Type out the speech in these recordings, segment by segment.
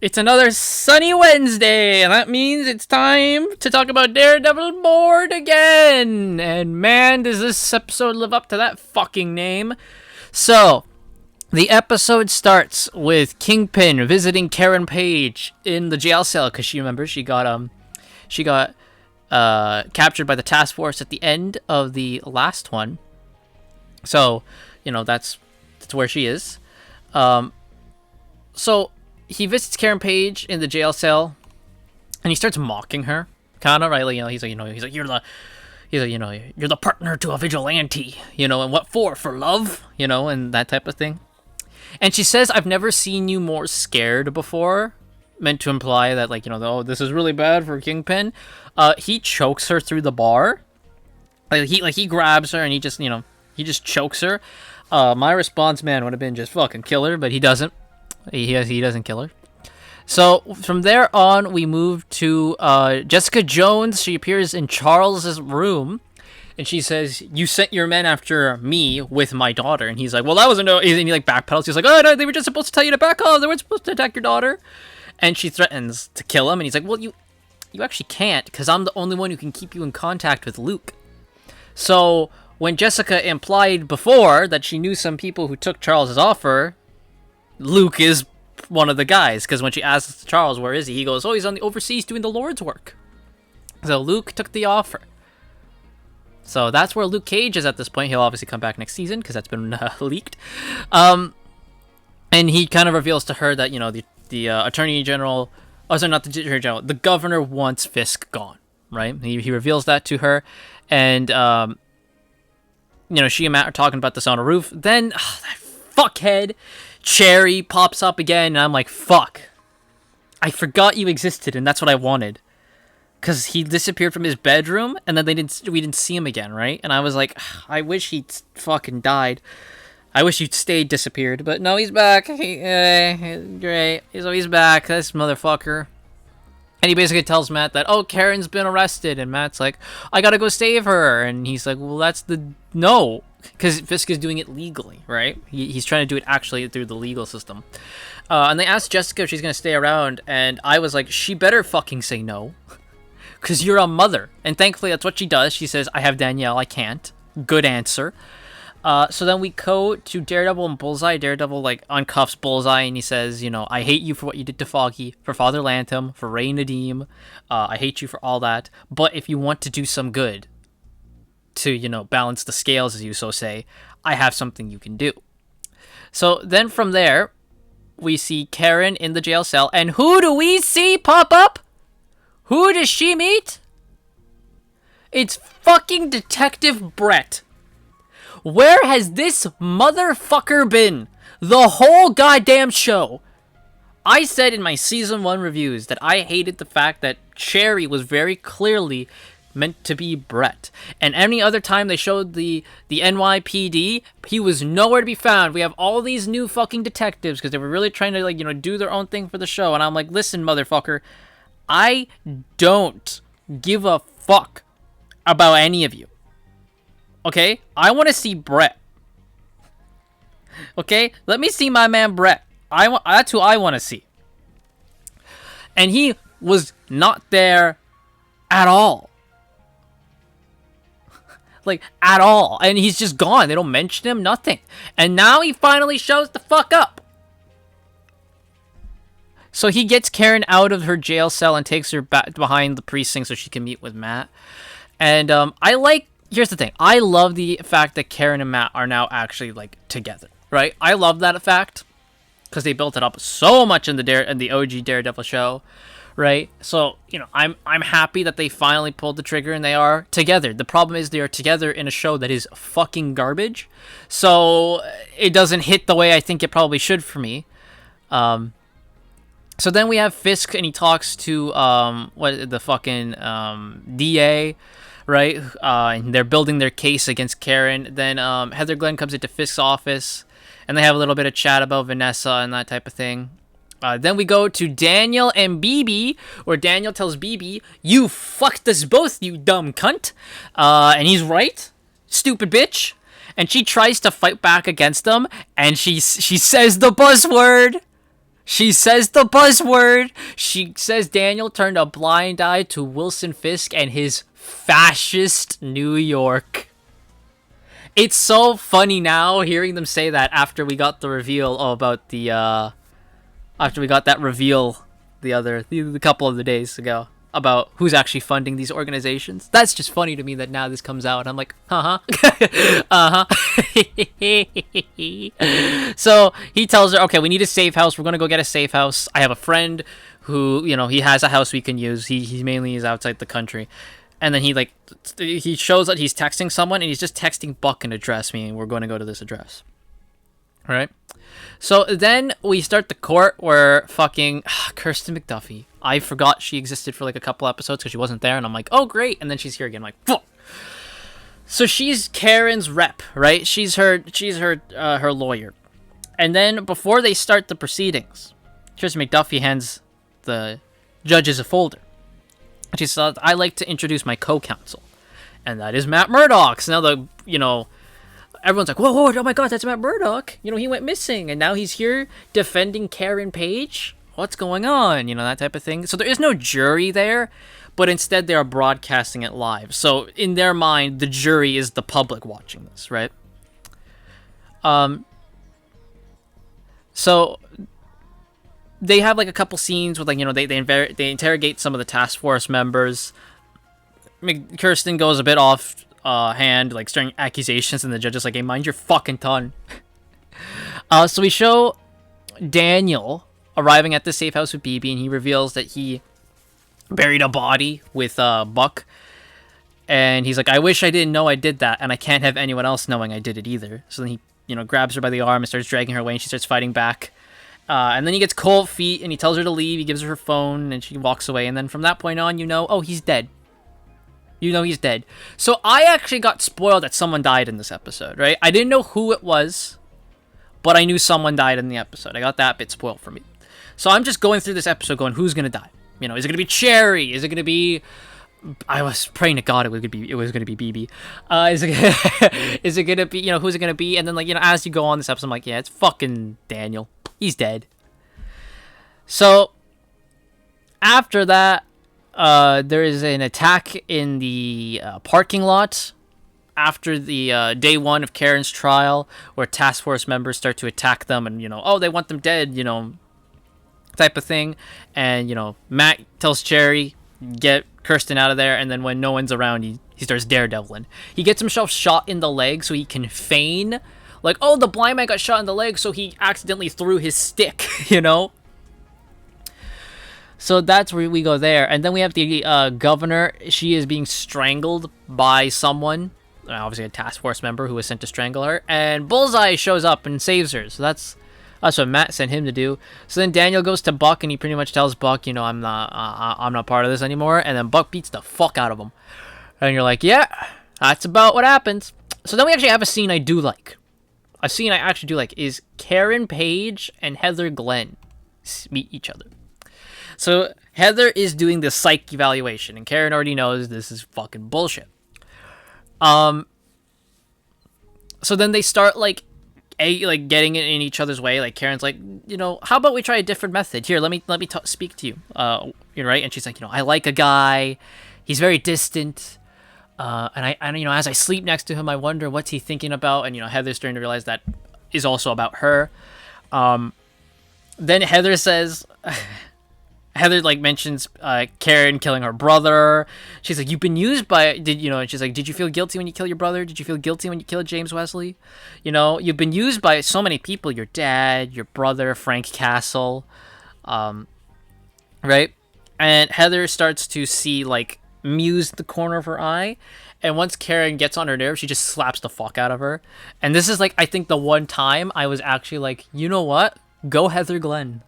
It's another sunny Wednesday, and that means it's time to talk about Daredevil board again. And man, does this episode live up to that fucking name. So, the episode starts with Kingpin visiting Karen Page in the jail cell because she got captured by the task force at the end of the last one. So, that's where she is. So he visits Karen Page in the jail cell, and he starts mocking her, kind of, right? Like, he's like, you're the partner to a vigilante, and what for? For love, and that type of thing. And she says, I've never seen you more scared before, meant to imply that, like, oh, this is really bad for Kingpin. He chokes her through the bar. He grabs her and he just chokes her. My response, man, would have been just fucking kill her, but he doesn't. He doesn't kill her. So from there on, we move to Jessica Jones. She appears in Charles's room, and she says, "You sent your men after me with my daughter." And he's like, "Well, that wasn't no." And he like backpedals. He's like, "Oh no, they were just supposed to tell you to back off. They weren't supposed to attack your daughter." And she threatens to kill him, and he's like, "Well, you actually can't, because I'm the only one who can keep you in contact with Luke." So when Jessica implied before that she knew some people who took Charles's offer, Luke is one of the guys, because when she asks Charles, where is he? He goes, oh, he's on the overseas doing the Lord's work. So Luke took the offer. So that's where Luke Cage is at this point. He'll obviously come back next season, because that's been leaked. And he kind of reveals to her that, the Attorney General, oh, sorry, not the Attorney General, the Governor wants Fisk gone, right? He reveals that to her, and, she and Matt are talking about this on a roof. Then, that fuckhead Cherry pops up again, and I'm like, fuck. I forgot you existed, and that's what I wanted. Because he disappeared from his bedroom, and then we didn't see him again, right? And I was like, I wish he'd fucking died. I wish he'd stayed disappeared. But no, he's back. Great. He's back. This motherfucker. And he basically tells Matt that, oh, Karen's been arrested. And Matt's like, I gotta go save her. And he's like, well, no. Because Fisk is doing it legally, right? He's trying to do it actually through the legal system. And they asked Jessica if she's going to stay around, and I was like, she better fucking say no. Because you're a mother. And thankfully, that's what she does. She says, I have Danielle, I can't. Good answer. So then we go to Daredevil and Bullseye. Daredevil, uncuffs Bullseye, and he says, I hate you for what you did to Foggy, for Father Lantham, for Ray Nadim. I hate you for all that. But if you want to do some good, to, balance the scales, as you so say, I have something you can do. So then from there, we see Karen in the jail cell, and who do we see pop up? Who does she meet? It's fucking Detective Brett. Where has this motherfucker been the whole goddamn show? I said in my season 1 reviews that I hated the fact that Cherry was very clearly meant to be Brett, and any other time they showed the NYPD, he was nowhere to be found. We have all these new fucking detectives because they were really trying to do their own thing for the show, and I'm like, listen, motherfucker, I don't give a fuck about any of you. Okay, I want to see Brett. Okay, let me see my man Brett. That's who I want to see, and he was not there at all. At all. And he's just gone. They don't mention him, nothing. And now he finally shows the fuck up. So he gets Karen out of her jail cell and takes her back behind the precinct so she can meet with Matt. And here's the thing. I love the fact that Karen and Matt are now actually, together. Right? I love that fact. Because they built it up so much in the OG Daredevil show. Right, so I'm happy that they finally pulled the trigger and they are together. The problem is they are together in a show that is fucking garbage, so it doesn't hit the way I think it probably should for me. So then we have Fisk, and he talks to the fucking DA, right? And they're building their case against Karen. Then Heather Glenn comes into Fisk's office, and they have a little bit of chat about Vanessa and that type of thing. Then we go to Daniel and BB, where Daniel tells BB, you fucked us both, you dumb cunt. And he's right. Stupid bitch. And she tries to fight back against him, and she says the buzzword. She says the buzzword. She says Daniel turned a blind eye to Wilson Fisk and his fascist New York. It's so funny now hearing them say that after we got the reveal about the after we got that reveal the couple of the days ago about who's actually funding these organizations. That's just funny to me that now this comes out. I'm like, uh-huh. So he tells her, okay, we need a safe house. We're going to go get a safe house. I have a friend who, he has a house we can use. He mainly is outside the country. And then he shows that he's texting someone, and he's just texting Buck an address, meaning we're going to go to this address. All right? So then we start the court where fucking Kirsten McDuffie. I forgot she existed for like a couple episodes because she wasn't there, and I'm like, oh great, and then she's here again. I'm like, fuck. So she's Karen's rep, right? She's her lawyer. And then before they start the proceedings, Kirsten McDuffie hands the judges a folder. She said, I like to introduce my co-counsel, and that is Matt Murdock. So now everyone's like, whoa, oh my god, that's Matt Murdock. He went missing, and now he's here defending Karen Page. What's going on? That type of thing. So there is no jury there, but instead they are broadcasting it live. So in their mind, the jury is the public watching this, right? So they have like a couple scenes with they interrogate some of the task force members. Kirsten goes a bit off hand, like starting accusations, and the judge is like, hey, mind your fucking tongue. So we show Daniel arriving at the safe house with BB, and he reveals that he buried a body with Buck, and he's like, I wish I didn't know I did that, and I can't have anyone else knowing I did it either. So then he grabs her by the arm and starts dragging her away, and she starts fighting back. And then he gets cold feet, and he tells her to leave. He gives her phone, and she walks away. And then from that point on, he's dead. He's dead. So I actually got spoiled that someone died in this episode, right? I didn't know who it was, but I knew someone died in the episode. I got that bit spoiled for me. So I'm just going through this episode going, who's going to die? Is it going to be Cherry? Is it going to be... I was praying to God it was going to be BB. Is it going to be, who's it going to be? And then, as you go on this episode, I'm like, yeah, it's fucking Daniel. He's dead. So, after that, there is an attack in the parking lot after the day one of Karen's trial, where task force members start to attack them, and they want them dead, type of thing. And Matt tells Cherry, get Kirsten out of there, and then when no one's around, he starts daredeviling. He gets himself shot in the leg so he can feign like, oh, the blind man got shot in the leg, so he accidentally threw his stick, So that's where we go there. And then we have the governor. She is being strangled by someone. Obviously a task force member who was sent to strangle her. And Bullseye shows up and saves her. So that's what Matt sent him to do. So then Daniel goes to Buck, and he pretty much tells Buck, I'm not part of this anymore. And then Buck beats the fuck out of him. And you're like, yeah, that's about what happens. So then we actually have a scene I do like. A scene I actually do like is Karen Page and Heather Glenn meet each other. So Heather is doing the psych evaluation, and Karen already knows this is fucking bullshit. So then they start getting in each other's way. Like Karen's like, how about we try a different method? Here, let me speak to you. You're right, and she's like, I like a guy. He's very distant. And I as I sleep next to him, I wonder what's he thinking about. And Heather's starting to realize that is also about her. Then Heather says, mentions Karen killing her brother. She's like, you've been used by she's like, did you feel guilty when you killed your brother? Did you feel guilty when you killed James Wesley? You've been used by so many people. Your dad, your brother, Frank Castle, right? And Heather starts to see Muse the corner of her eye, and once Karen gets on her nerves, she just slaps the fuck out of her. And this is I think the one time I was actually like, you know what, go Heather Glenn.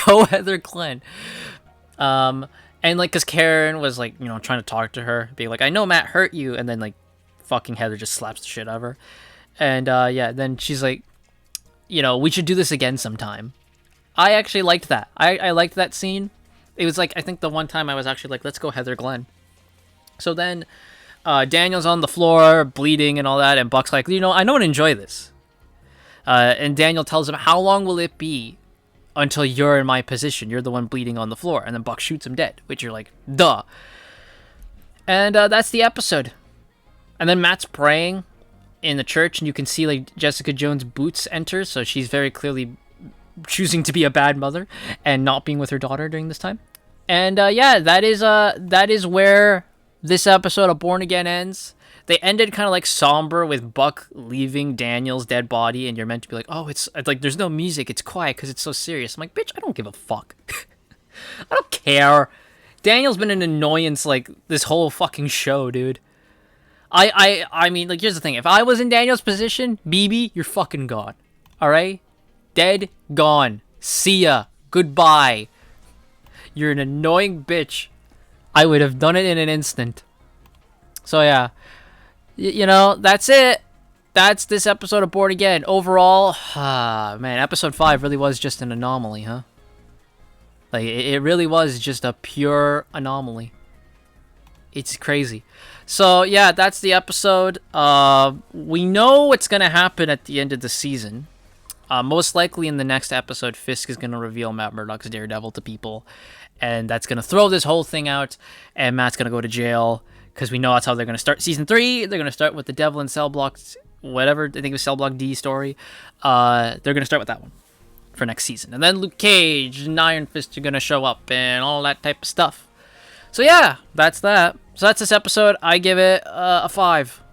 Go Heather Glenn. And because Karen was trying to talk to her, being like, I know Matt hurt you, and then fucking Heather just slaps the shit out of her. And then she's like, we should do this again sometime. I actually liked that. I liked that scene. It was I think the one time I was actually let's go Heather Glenn. So then Daniel's on the floor bleeding and all that, and Buck's like, I don't enjoy this. And Daniel tells him, how long will it be until you're in my position. You're the one bleeding on the floor. And then Buck shoots him dead, which you're like, duh. And that's the episode. And then Matt's praying in the church, and you can see like Jessica Jones' boots enter, so she's very clearly choosing to be a bad mother and not being with her daughter during this time. And yeah, that is where this episode of Born Again ends. They ended kind of like somber with Buck leaving Daniel's dead body, and you're meant to be like, oh, it's like there's no music, it's quiet because it's so serious. I'm like, bitch, I don't give a fuck. I don't care. Daniel's been an annoyance like this whole fucking show, dude. I mean, like, here's the thing. If I was in Daniel's position, BB, you're fucking gone. Alright? Dead, gone. See ya. Goodbye. You're an annoying bitch. I would have done it in an instant. So, yeah. You know, that's it. That's this episode of Born Again. Overall, man, episode 5 really was just an anomaly, huh? Like, it really was just a pure anomaly. It's crazy. So, yeah, that's the episode. We know what's going to happen at the end of the season. Most likely in the next episode, Fisk is going to reveal Matt Murdock's Daredevil to people. And that's going to throw this whole thing out. And Matt's going to go to jail. Because we know that's how they're going to start Season 3. They're going to start with the Devil in Cell Block, whatever. I think it was Cell Block D story. They're going to start with that one for next season. And then Luke Cage and Iron Fist are going to show up and all that type of stuff. So yeah, that's that. So that's this episode. I give it a 5.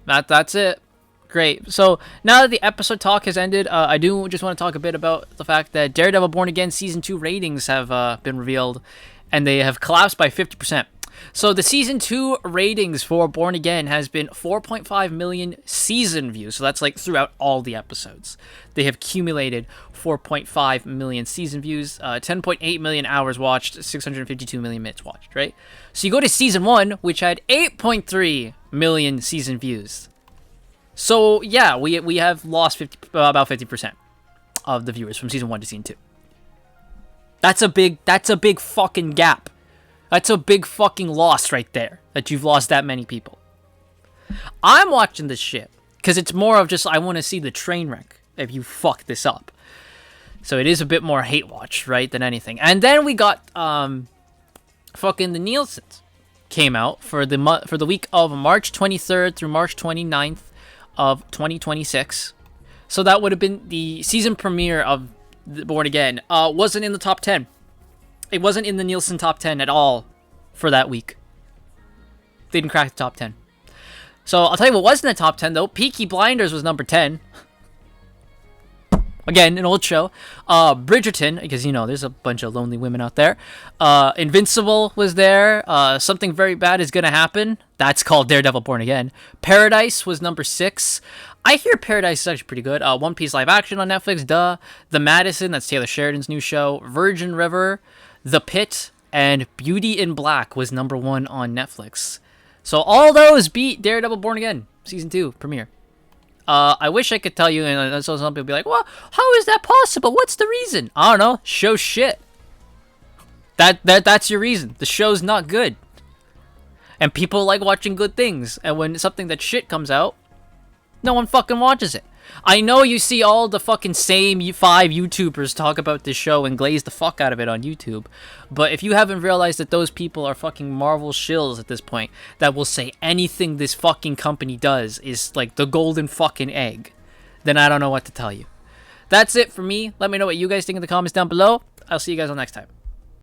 That's it. Great. So now that the episode talk has ended, I do just want to talk a bit about the fact that Daredevil Born Again Season 2 ratings have been revealed, and they have collapsed by 50%. So the Season 2 ratings for Born Again has been 4.5 million season views. So that's like throughout all the episodes. They have accumulated 4.5 million season views, 10.8 million hours watched, 652 million minutes watched, right? So you go to Season 1, which had 8.3 million season views. So yeah, we have lost about 50% of the viewers from Season 1 to Season 2. That's a big fucking gap. That's a big fucking loss right there, that you've lost that many people. I'm watching this shit because it's more of just I want to see the train wreck if you fuck this up. So it is a bit more hate watch, right, than anything. And then we got fucking the Nielsen's came out for the week of March 23rd through March 29th of 2026. So that would have been the season premiere of Born Again. Wasn't in the top 10. It wasn't in the Nielsen top 10 at all for that week. They didn't crack the top 10. So I'll tell you what was in the top 10 though. Peaky Blinders was number 10. Again, an old show. Bridgerton, because you know there's a bunch of lonely women out there. Invincible was there. Something Very Bad Is Gonna Happen. That's called Daredevil Born Again. Paradise was number 6. I hear Paradise is actually pretty good. One Piece live action on Netflix. Duh. The Madison, that's Taylor Sheridan's new show. Virgin River. The Pit, and Beauty in Black was number 1 on Netflix. So all those beat Daredevil Born Again Season 2 premiere. I wish I could tell you, and so some people be like, well, how is that possible? What's the reason? I don't know. Show shit. That's your reason. The show's not good. And people like watching good things. And when something that shit comes out, no one fucking watches it. I know you see all the fucking same 5 YouTubers talk about this show and glaze the fuck out of it on YouTube. But if you haven't realized that those people are fucking Marvel shills at this point that will say anything this fucking company does is like the golden fucking egg, then I don't know what to tell you. That's it for me. Let me know what you guys think in the comments down below. I'll see you guys all next time.